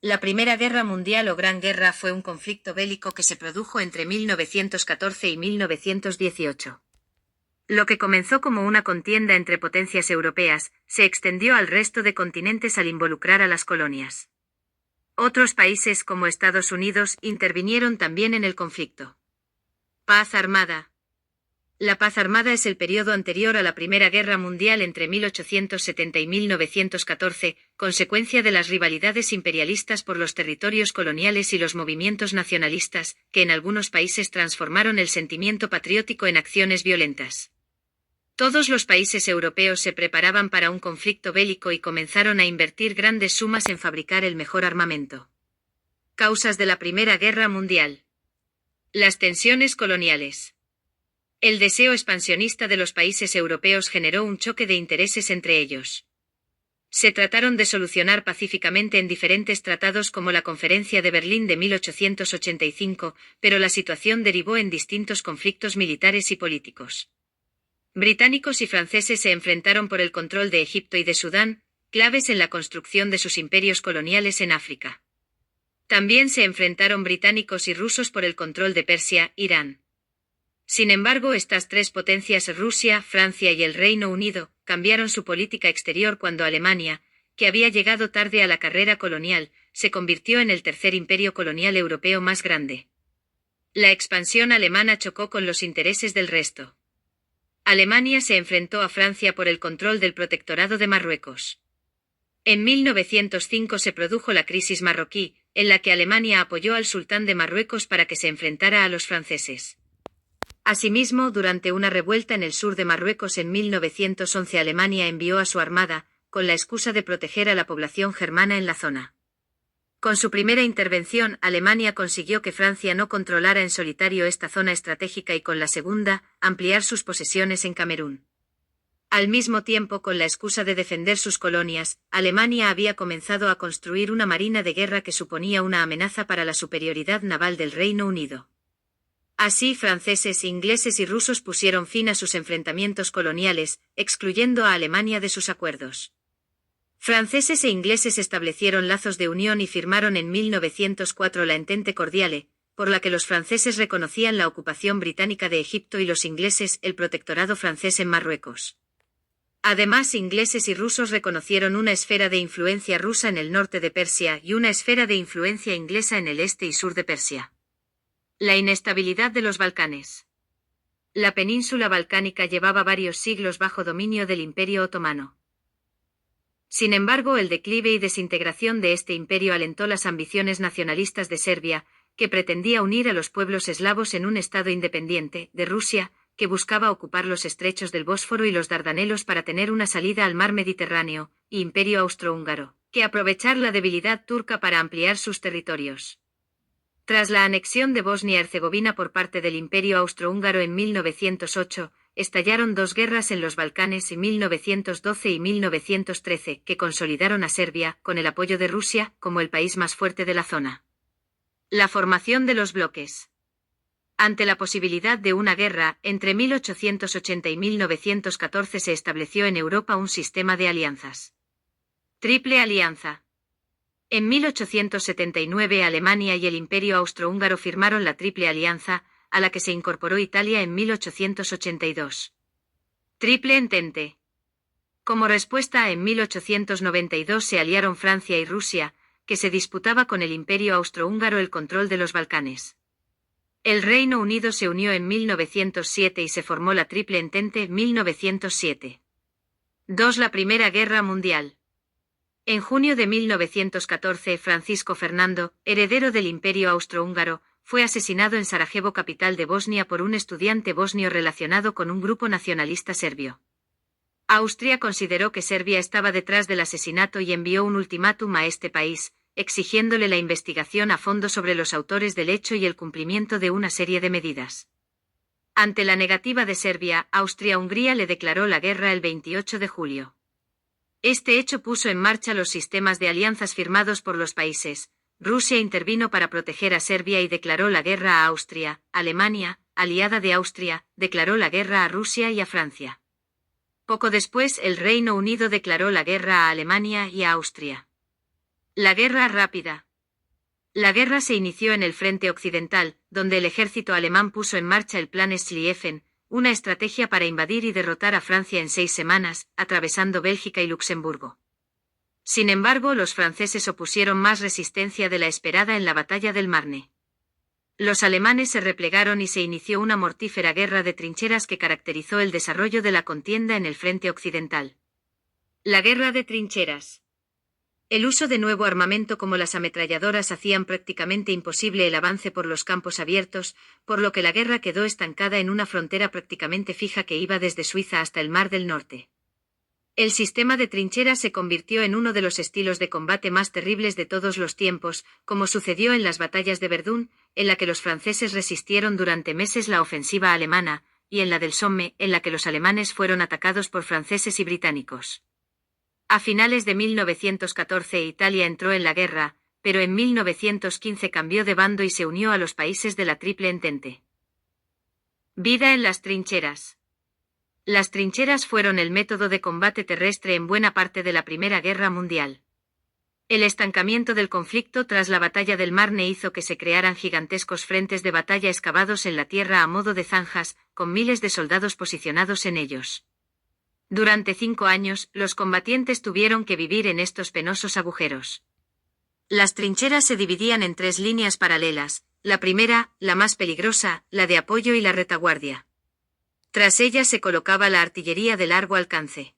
La Primera Guerra Mundial o Gran Guerra fue un conflicto bélico que se produjo entre 1914 y 1918. Lo que comenzó como una contienda entre potencias europeas, se extendió al resto de continentes al involucrar a las colonias. Otros países como Estados Unidos intervinieron también en el conflicto. Paz armada. La paz armada es el periodo anterior a la Primera Guerra Mundial entre 1870 y 1914, consecuencia de las rivalidades imperialistas por los territorios coloniales y los movimientos nacionalistas, que en algunos países transformaron el sentimiento patriótico en acciones violentas. Todos los países europeos se preparaban para un conflicto bélico y comenzaron a invertir grandes sumas en fabricar el mejor armamento. Causas de la Primera Guerra Mundial. Las tensiones coloniales. El deseo expansionista de los países europeos generó un choque de intereses entre ellos. Se trataron de solucionar pacíficamente en diferentes tratados como la Conferencia de Berlín de 1885, pero la situación derivó en distintos conflictos militares y políticos. Británicos y franceses se enfrentaron por el control de Egipto y de Sudán, claves en la construcción de sus imperios coloniales en África. También se enfrentaron británicos y rusos por el control de Persia, Irán. Sin embargo, estas tres potencias, Rusia, Francia y el Reino Unido, cambiaron su política exterior cuando Alemania, que había llegado tarde a la carrera colonial, se convirtió en el tercer imperio colonial europeo más grande. La expansión alemana chocó con los intereses del resto. Alemania se enfrentó a Francia por el control del protectorado de Marruecos. En 1905 se produjo la crisis marroquí, en la que Alemania apoyó al sultán de Marruecos para que se enfrentara a los franceses. Asimismo, durante una revuelta en el sur de Marruecos en 1911 Alemania envió a su armada, con la excusa de proteger a la población germana en la zona. Con su primera intervención, Alemania consiguió que Francia no controlara en solitario esta zona estratégica y con la segunda, ampliar sus posesiones en Camerún. Al mismo tiempo, con la excusa de defender sus colonias, Alemania había comenzado a construir una marina de guerra que suponía una amenaza para la superioridad naval del Reino Unido. Así, franceses, ingleses y rusos pusieron fin a sus enfrentamientos coloniales, excluyendo a Alemania de sus acuerdos. Franceses e ingleses establecieron lazos de unión y firmaron en 1904 la Entente Cordiale, por la que los franceses reconocían la ocupación británica de Egipto y los ingleses el protectorado francés en Marruecos. Además, ingleses y rusos reconocieron una esfera de influencia rusa en el norte de Persia y una esfera de influencia inglesa en el este y sur de Persia. La inestabilidad de los Balcanes. La península balcánica llevaba varios siglos bajo dominio del Imperio Otomano. Sin embargo, el declive y desintegración de este imperio alentó las ambiciones nacionalistas de Serbia, que pretendía unir a los pueblos eslavos en un estado independiente, de Rusia, que buscaba ocupar los estrechos del Bósforo y los Dardanelos para tener una salida al mar Mediterráneo, y Imperio Austrohúngaro, que aprovechar la debilidad turca para ampliar sus territorios. Tras la anexión de Bosnia-Herzegovina por parte del Imperio Austrohúngaro en 1908, estallaron dos guerras en los Balcanes en 1912 y 1913 que consolidaron a Serbia, con el apoyo de Rusia, como el país más fuerte de la zona. La formación de los bloques. Ante la posibilidad de una guerra, entre 1880 y 1914 se estableció en Europa un sistema de alianzas. Triple Alianza. En 1879 Alemania y el Imperio Austrohúngaro firmaron la Triple Alianza, a la que se incorporó Italia en 1882. Triple Entente. Como respuesta, en 1892 se aliaron Francia y Rusia, que se disputaba con el Imperio Austrohúngaro el control de los Balcanes. El Reino Unido se unió en 1907 y se formó la Triple Entente en 1907. 2. La Primera Guerra Mundial. En junio de 1914, Francisco Fernando, heredero del Imperio Austrohúngaro, fue asesinado en Sarajevo, capital de Bosnia, por un estudiante bosnio relacionado con un grupo nacionalista serbio. Austria consideró que Serbia estaba detrás del asesinato y envió un ultimátum a este país, exigiéndole la investigación a fondo sobre los autores del hecho y el cumplimiento de una serie de medidas. Ante la negativa de Serbia, Austria-Hungría le declaró la guerra el 28 de julio. Este hecho puso en marcha los sistemas de alianzas firmados por los países. Rusia intervino para proteger a Serbia y declaró la guerra a Austria. Alemania, aliada de Austria, declaró la guerra a Rusia y a Francia. Poco después, el Reino Unido declaró la guerra a Alemania y a Austria. La guerra rápida. La guerra se inició en el frente occidental, donde el ejército alemán puso en marcha el Plan Schlieffen, una estrategia para invadir y derrotar a Francia en 6 semanas, atravesando Bélgica y Luxemburgo. Sin embargo, los franceses opusieron más resistencia de la esperada en la batalla del Marne. Los alemanes se replegaron y se inició una mortífera guerra de trincheras que caracterizó el desarrollo de la contienda en el frente occidental. La guerra de trincheras. El uso de nuevo armamento como las ametralladoras hacían prácticamente imposible el avance por los campos abiertos, por lo que la guerra quedó estancada en una frontera prácticamente fija que iba desde Suiza hasta el Mar del Norte. El sistema de trincheras se convirtió en uno de los estilos de combate más terribles de todos los tiempos, como sucedió en las batallas de Verdún, en la que los franceses resistieron durante meses la ofensiva alemana, y en la del Somme, en la que los alemanes fueron atacados por franceses y británicos. A finales de 1914 Italia entró en la guerra, pero en 1915 cambió de bando y se unió a los países de la Triple Entente. Vida en las trincheras. Las trincheras fueron el método de combate terrestre en buena parte de la Primera Guerra Mundial. El estancamiento del conflicto tras la batalla del Marne hizo que se crearan gigantescos frentes de batalla excavados en la tierra a modo de zanjas, con miles de soldados posicionados en ellos. Durante 5 años, los combatientes tuvieron que vivir en estos penosos agujeros. Las trincheras se dividían en 3 líneas paralelas, la primera, la más peligrosa, la de apoyo y la retaguardia. Tras ella se colocaba la artillería de largo alcance.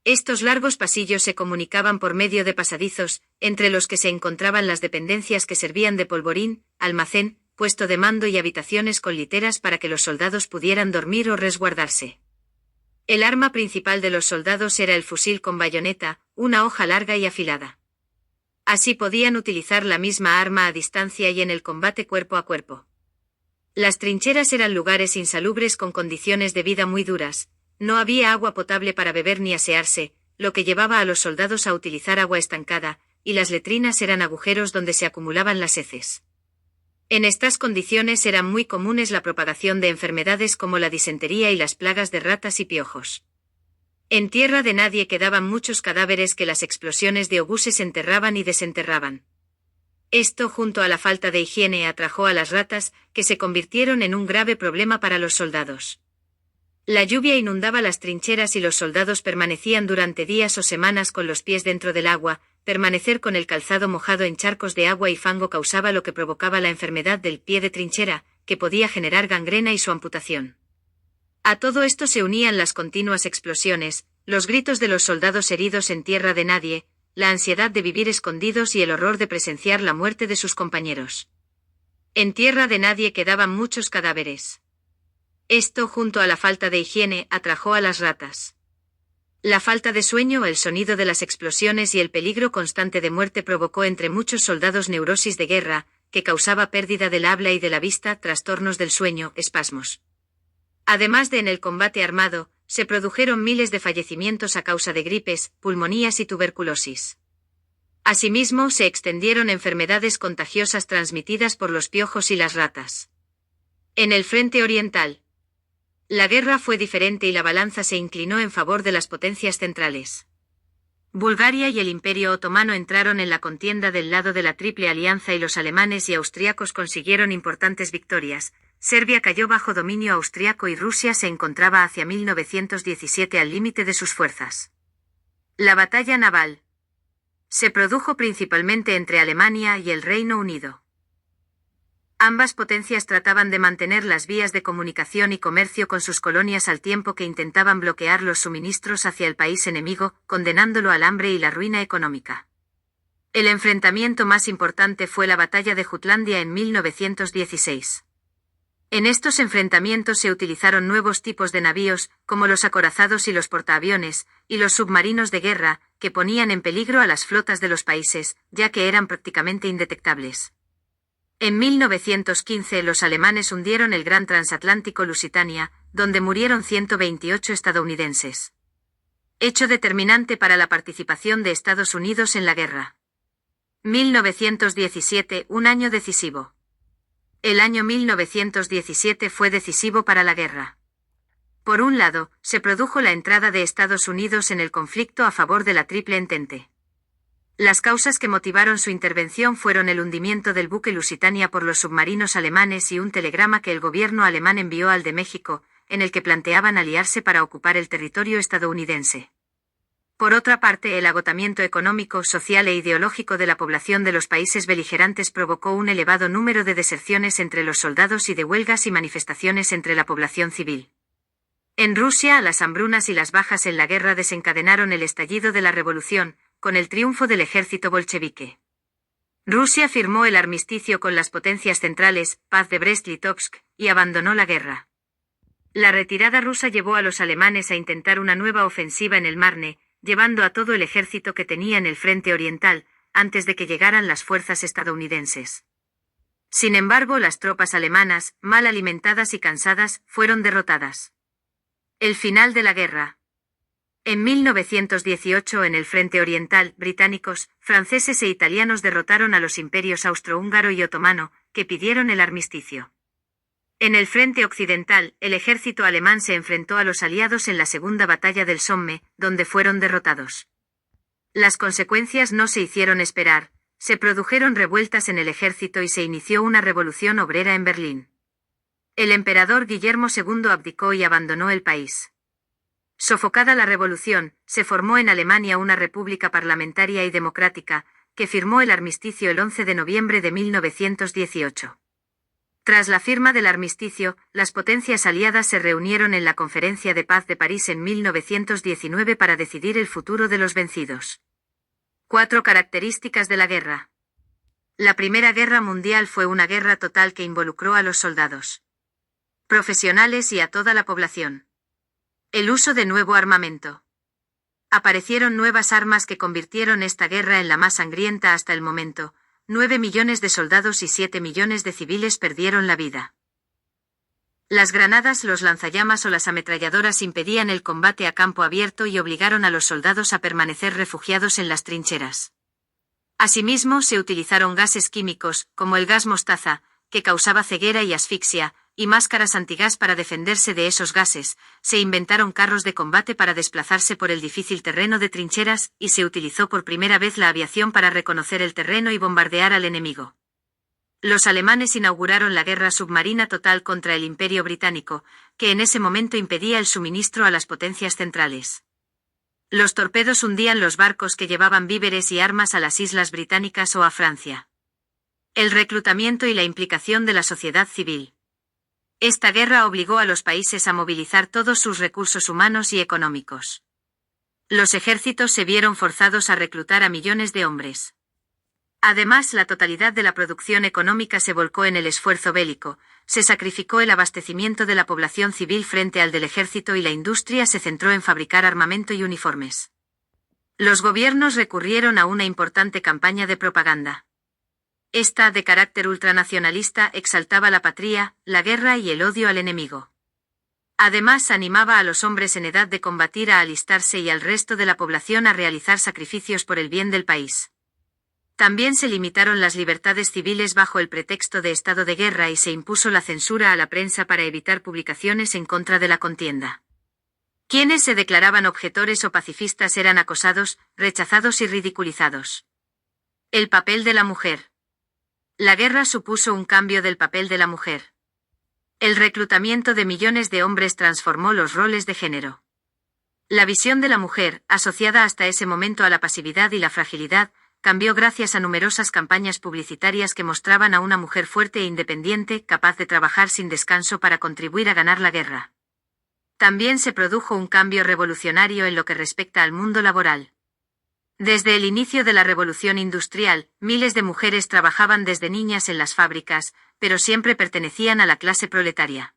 Estos largos pasillos se comunicaban por medio de pasadizos, entre los que se encontraban las dependencias que servían de polvorín, almacén, puesto de mando y habitaciones con literas para que los soldados pudieran dormir o resguardarse. El arma principal de los soldados era el fusil con bayoneta, una hoja larga y afilada. Así podían utilizar la misma arma a distancia y en el combate cuerpo a cuerpo. Las trincheras eran lugares insalubres con condiciones de vida muy duras, no había agua potable para beber ni asearse, lo que llevaba a los soldados a utilizar agua estancada, y las letrinas eran agujeros donde se acumulaban las heces. En estas condiciones eran muy comunes la propagación de enfermedades como la disentería y las plagas de ratas y piojos. En tierra de nadie quedaban muchos cadáveres que las explosiones de obuses enterraban y desenterraban. Esto, junto a la falta de higiene, atrajo a las ratas, que se convirtieron en un grave problema para los soldados. La lluvia inundaba las trincheras y los soldados permanecían durante días o semanas con los pies dentro del agua. Permanecer con el calzado mojado en charcos de agua y fango causaba lo que provocaba la enfermedad del pie de trinchera, que podía generar gangrena y su amputación. A todo esto se unían las continuas explosiones, los gritos de los soldados heridos en tierra de nadie, la ansiedad de vivir escondidos y el horror de presenciar la muerte de sus compañeros. En tierra de nadie quedaban muchos cadáveres. Esto, junto a la falta de higiene, atrajo a las ratas. La falta de sueño, el sonido de las explosiones y el peligro constante de muerte provocó entre muchos soldados neurosis de guerra, que causaba pérdida del habla y de la vista, trastornos del sueño, espasmos. Además de en el combate armado, se produjeron miles de fallecimientos a causa de gripes, pulmonías y tuberculosis. Asimismo, se extendieron enfermedades contagiosas transmitidas por los piojos y las ratas. En el frente oriental, la guerra fue diferente y la balanza se inclinó en favor de las potencias centrales. Bulgaria y el Imperio Otomano entraron en la contienda del lado de la Triple Alianza y los alemanes y austriacos consiguieron importantes victorias. Serbia cayó bajo dominio austriaco y Rusia se encontraba hacia 1917 al límite de sus fuerzas. La batalla naval se produjo principalmente entre Alemania y el Reino Unido. Ambas potencias trataban de mantener las vías de comunicación y comercio con sus colonias al tiempo que intentaban bloquear los suministros hacia el país enemigo, condenándolo al hambre y la ruina económica. El enfrentamiento más importante fue la batalla de Jutlandia en 1916. En estos enfrentamientos se utilizaron nuevos tipos de navíos, como los acorazados y los portaaviones, y los submarinos de guerra, que ponían en peligro a las flotas de los países, ya que eran prácticamente indetectables. En 1915 los alemanes hundieron el gran transatlántico Lusitania, donde murieron 128 estadounidenses. Hecho determinante para la participación de Estados Unidos en la guerra. 1917, un año decisivo. El año 1917 fue decisivo para la guerra. Por un lado, se produjo la entrada de Estados Unidos en el conflicto a favor de la Triple Entente. Las causas que motivaron su intervención fueron el hundimiento del buque Lusitania por los submarinos alemanes y un telegrama que el gobierno alemán envió al de México, en el que planteaban aliarse para ocupar el territorio estadounidense. Por otra parte, el agotamiento económico, social e ideológico de la población de los países beligerantes provocó un elevado número de deserciones entre los soldados y de huelgas y manifestaciones entre la población civil. En Rusia, las hambrunas y las bajas en la guerra desencadenaron el estallido de la revolución, con el triunfo del ejército bolchevique. Rusia firmó el armisticio con las potencias centrales, Paz de Brest-Litovsk, y abandonó la guerra. La retirada rusa llevó a los alemanes a intentar una nueva ofensiva en el Marne, llevando a todo el ejército que tenía en el frente oriental, antes de que llegaran las fuerzas estadounidenses. Sin embargo, las tropas alemanas, mal alimentadas y cansadas, fueron derrotadas. El final de la guerra. En 1918, en el frente oriental, británicos, franceses e italianos derrotaron a los imperios austrohúngaro y otomano, que pidieron el armisticio. En el frente occidental, el ejército alemán se enfrentó a los aliados en la segunda batalla del Somme, donde fueron derrotados. Las consecuencias no se hicieron esperar, se produjeron revueltas en el ejército y se inició una revolución obrera en Berlín. El emperador Guillermo II abdicó y abandonó el país. Sofocada la revolución, se formó en Alemania una república parlamentaria y democrática, que firmó el armisticio el 11 de noviembre de 1918. Tras la firma del armisticio, las potencias aliadas se reunieron en la Conferencia de Paz de París en 1919 para decidir el futuro de los vencidos. 4 características de la guerra. La Primera Guerra Mundial fue una guerra total que involucró a los soldados profesionales y a toda la población. El uso de nuevo armamento. Aparecieron nuevas armas que convirtieron esta guerra en la más sangrienta hasta el momento. 9 millones de soldados y 7 millones de civiles perdieron la vida. Las granadas, los lanzallamas o las ametralladoras impedían el combate a campo abierto y obligaron a los soldados a permanecer refugiados en las trincheras. Asimismo, se utilizaron gases químicos, como el gas mostaza, que causaba ceguera y asfixia, y máscaras antigás para defenderse de esos gases, se inventaron carros de combate para desplazarse por el difícil terreno de trincheras, y se utilizó por primera vez la aviación para reconocer el terreno y bombardear al enemigo. Los alemanes inauguraron la guerra submarina total contra el Imperio Británico, que en ese momento impedía el suministro a las potencias centrales. Los torpedos hundían los barcos que llevaban víveres y armas a las islas británicas o a Francia. El reclutamiento y la implicación de la sociedad civil. Esta guerra obligó a los países a movilizar todos sus recursos humanos y económicos. Los ejércitos se vieron forzados a reclutar a millones de hombres. Además, la totalidad de la producción económica se volcó en el esfuerzo bélico, se sacrificó el abastecimiento de la población civil frente al del ejército y la industria se centró en fabricar armamento y uniformes. Los gobiernos recurrieron a una importante campaña de propaganda. Esta, de carácter ultranacionalista, exaltaba la patria, la guerra y el odio al enemigo. Además, animaba a los hombres en edad de combatir a alistarse y al resto de la población a realizar sacrificios por el bien del país. También se limitaron las libertades civiles bajo el pretexto de estado de guerra y se impuso la censura a la prensa para evitar publicaciones en contra de la contienda. Quienes se declaraban objetores o pacifistas eran acosados, rechazados y ridiculizados. El papel de la mujer. La guerra supuso un cambio del papel de la mujer. El reclutamiento de millones de hombres transformó los roles de género. La visión de la mujer, asociada hasta ese momento a la pasividad y la fragilidad, cambió gracias a numerosas campañas publicitarias que mostraban a una mujer fuerte e independiente, capaz de trabajar sin descanso para contribuir a ganar la guerra. También se produjo un cambio revolucionario en lo que respecta al mundo laboral. Desde el inicio de la revolución industrial, miles de mujeres trabajaban desde niñas en las fábricas, pero siempre pertenecían a la clase proletaria.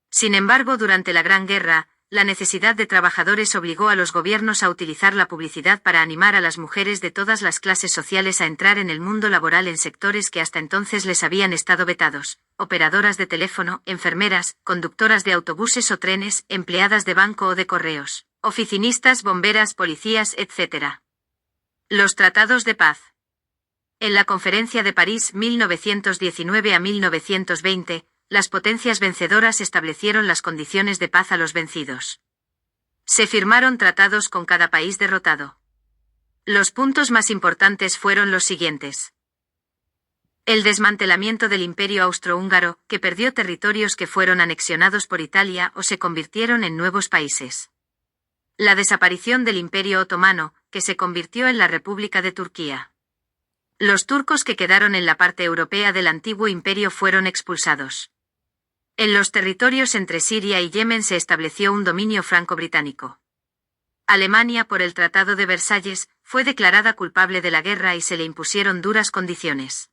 Sin embargo, durante la Gran Guerra, la necesidad de trabajadores obligó a los gobiernos a utilizar la publicidad para animar a las mujeres de todas las clases sociales a entrar en el mundo laboral en sectores que hasta entonces les habían estado vetados: operadoras de teléfono, enfermeras, conductoras de autobuses o trenes, empleadas de banco o de correos, oficinistas, bomberas, policías, etc. Los tratados de paz. En la Conferencia de París 1919 a 1920, las potencias vencedoras establecieron las condiciones de paz a los vencidos. Se firmaron tratados con cada país derrotado. Los puntos más importantes fueron los siguientes. El desmantelamiento del Imperio austrohúngaro, que perdió territorios que fueron anexionados por Italia o se convirtieron en nuevos países. La desaparición del Imperio otomano, que se convirtió en la República de Turquía. Los turcos que quedaron en la parte europea del antiguo imperio fueron expulsados. En los territorios entre Siria y Yemen se estableció un dominio franco-británico. Alemania, por el Tratado de Versalles, fue declarada culpable de la guerra y se le impusieron duras condiciones.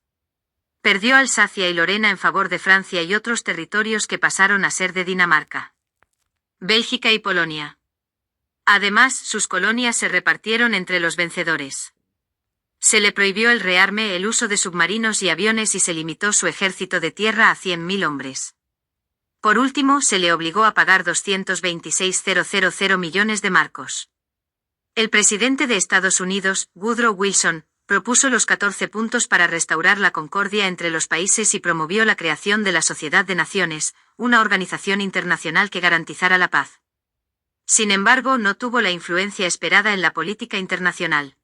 Perdió Alsacia y Lorena en favor de Francia y otros territorios que pasaron a ser de Dinamarca, Bélgica y Polonia. Además, sus colonias se repartieron entre los vencedores. Se le prohibió el rearme, el uso de submarinos y aviones y se limitó su ejército de tierra a 100.000 hombres. Por último, se le obligó a pagar 226.000 millones de marcos. El presidente de Estados Unidos, Woodrow Wilson, propuso los 14 puntos para restaurar la concordia entre los países y promovió la creación de la Sociedad de Naciones, una organización internacional que garantizara la paz. Sin embargo, no tuvo la influencia esperada en la política internacional.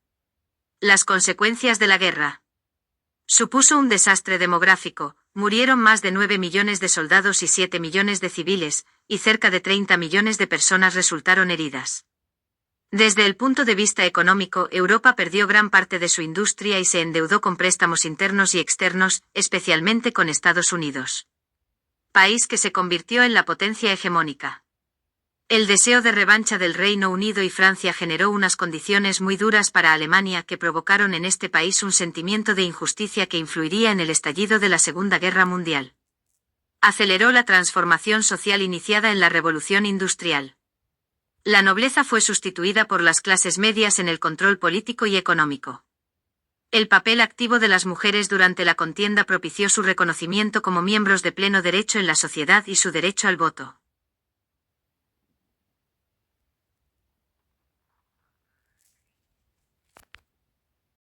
Las consecuencias de la guerra. Supuso un desastre demográfico, murieron más de 9 millones de soldados y 7 millones de civiles, y cerca de 30 millones de personas resultaron heridas. Desde el punto de vista económico, Europa perdió gran parte de su industria y se endeudó con préstamos internos y externos, especialmente con Estados Unidos. País que se convirtió en la potencia hegemónica. El deseo de revancha del Reino Unido y Francia generó unas condiciones muy duras para Alemania que provocaron en este país un sentimiento de injusticia que influiría en el estallido de la Segunda Guerra Mundial. Aceleró la transformación social iniciada en la Revolución Industrial. La nobleza fue sustituida por las clases medias en el control político y económico. El papel activo de las mujeres durante la contienda propició su reconocimiento como miembros de pleno derecho en la sociedad y su derecho al voto.